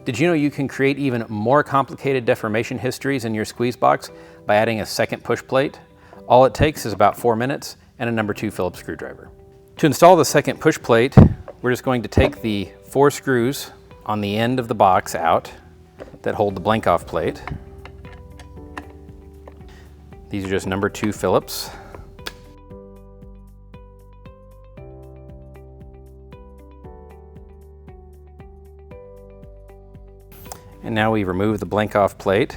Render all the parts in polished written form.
Did you know you can create even more complicated deformation histories in your squeeze box by adding a second push plate? All it takes is about 4 minutes and a number 2 Phillips screwdriver. To install the second push plate, we're just going to take the 4 screws on the end of the box out that hold the blank off plate. These are just number 2 Phillips. And now we remove the blank off plate.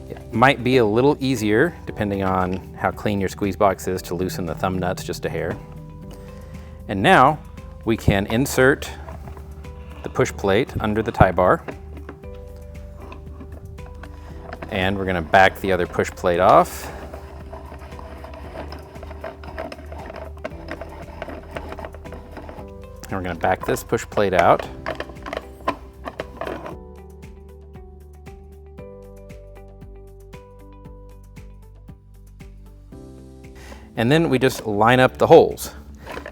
It might be a little easier, depending on how clean your squeeze box is, to loosen the thumb nuts just a hair. And now we can insert the push plate under the tie bar. And we're going to back the other push plate off. And we're going to back this push plate out. And then we just line up the holes.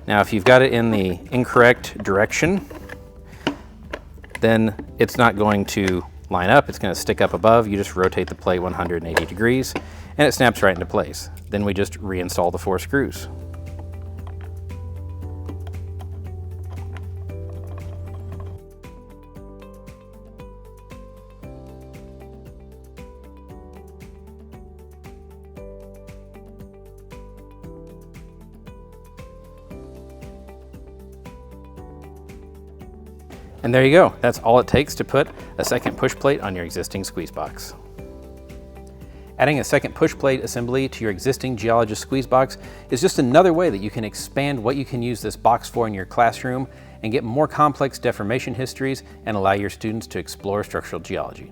Now, if you've got it in the incorrect direction, then it's not going to line up. It's going to stick up above. You just rotate the plate 180 degrees and it snaps right into place. Then we just reinstall the 4 screws. And there you go. That's all it takes to put a second push plate on your existing squeeze box. Adding a second push plate assembly to your existing Geologist squeeze box is just another way that you can expand what you can use this box for in your classroom and get more complex deformation histories and allow your students to explore structural geology.